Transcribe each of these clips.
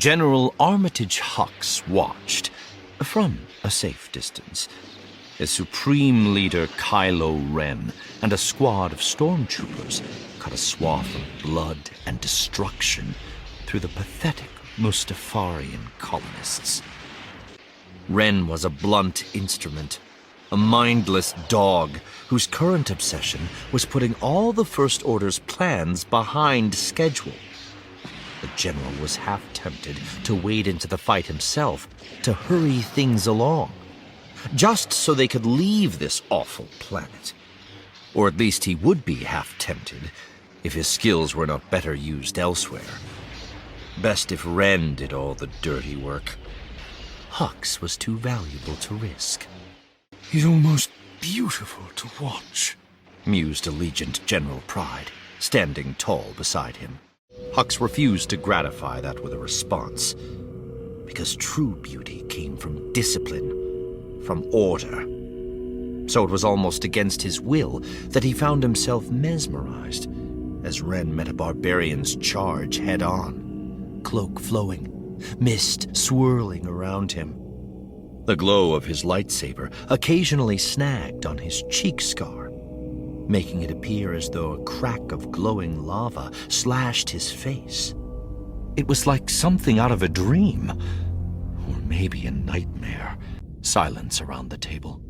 General Armitage Hux watched, from a safe distance, as Supreme Leader Kylo Ren and a squad of stormtroopers cut a swath of blood and destruction through the pathetic Mustafarian colonists. Ren was a blunt instrument, a mindless dog whose current obsession was putting all the First Order's plans behind schedule. The general was half tempted to wade into the fight himself, to hurry things along, just so they could leave this awful planet. Or at least he would be half tempted if his skills were not better used elsewhere. Best if Ren did all the dirty work. Hux was too valuable to risk. He's almost beautiful to watch, mused Allegiant General Pride, standing tall beside him. Hux refused to gratify that with a response, because true beauty came from discipline, from order. So it was almost against his will that he found himself mesmerized as Ren met a barbarian's charge head-on, cloak flowing, mist swirling around him. The glow of his lightsaber occasionally snagged on his cheek scar, making it appear as though a crack of glowing lava slashed his face. It was like something out of a dream, or maybe a nightmare. Silence around the table.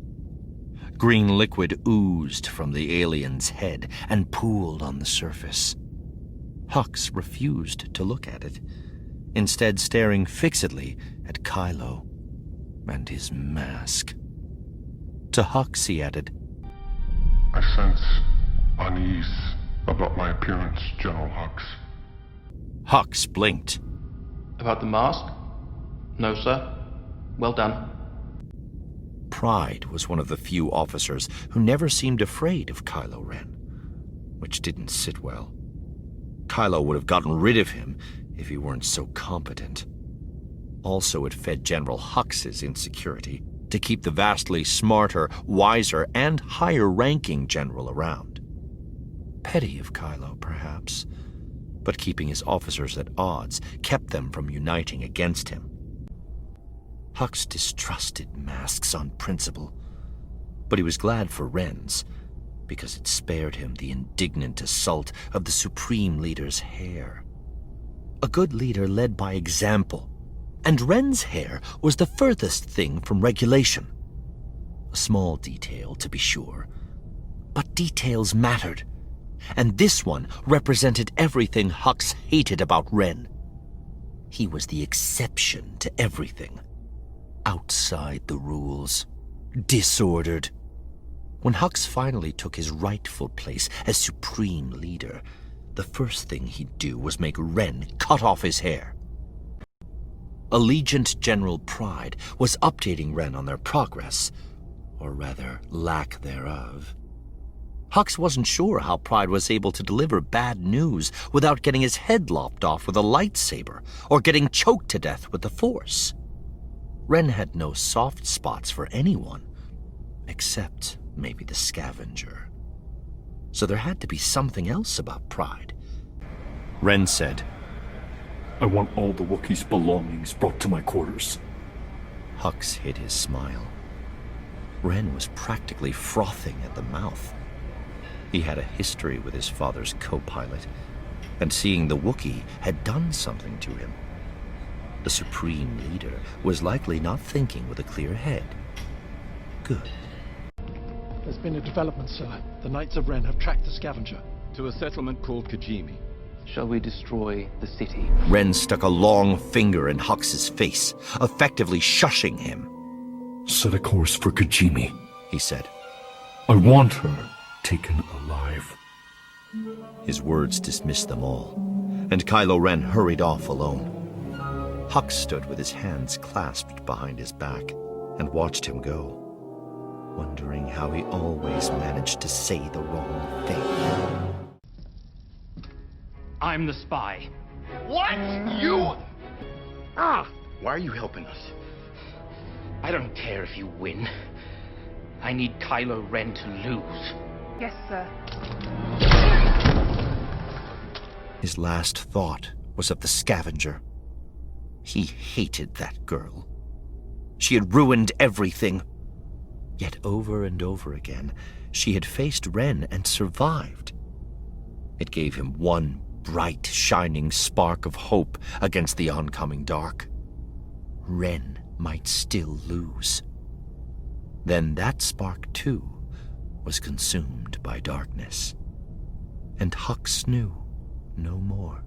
Green liquid oozed from the alien's head and pooled on the surface. Hux refused to look at it, instead staring fixedly at Kylo and his mask. To Hux he added, I sense unease about my appearance, General Hux. Hux blinked. About the mask? No, sir. Well done. Pride was one of the few officers who never seemed afraid of Kylo Ren, which didn't sit well. Kylo would have gotten rid of him if he weren't so competent. Also, it fed General Hux's insecurity to keep the vastly smarter, wiser, and higher-ranking general around. Petty of Kylo, perhaps, but keeping his officers at odds kept them from uniting against him. Hux distrusted masks on principle, but he was glad for Ren's, because it spared him the indignant assault of the Supreme Leader's hair. A good leader led by example, and Ren's hair was the furthest thing from regulation. A small detail, to be sure, but details mattered, and this one represented everything Hux hated about Ren. He was the exception to everything. Outside the rules. Disordered. When Hux finally took his rightful place as Supreme Leader, the first thing he'd do was make Ren cut off his hair. Allegiant General Pride was updating Ren on their progress, or rather, lack thereof. Hux wasn't sure how Pride was able to deliver bad news without getting his head lopped off with a lightsaber, or getting choked to death with the Force. Ren had no soft spots for anyone, except maybe the scavenger. So there had to be something else about Pride. Ren said, I want all the Wookiees' belongings brought to my quarters. Hux hid his smile. Ren was practically frothing at the mouth. He had a history with his father's co-pilot, and seeing the Wookiee had done something to him. The Supreme Leader was likely not thinking with a clear head. Good. There's been a development, sir. The Knights of Ren have tracked the scavenger to a settlement called Kijimi. Shall we destroy the city? Ren stuck a long finger in Hux's face, effectively shushing him. Set a course for Kijimi, he said. I want her taken alive. His words dismissed them all, and Kylo Ren hurried off alone. Hux stood with his hands clasped behind his back and watched him go, wondering how he always managed to say the wrong thing. I'm the spy. What? You? Why are you helping us? I don't care if you win. I need Kylo Ren to lose. Yes, sir. His last thought was of the scavenger. He hated that girl. She had ruined everything. Yet over and over again, she had faced Ren and survived. It gave him one bright, shining spark of hope against the oncoming dark. Ren might still lose. Then that spark, too, was consumed by darkness. And Hux knew no more.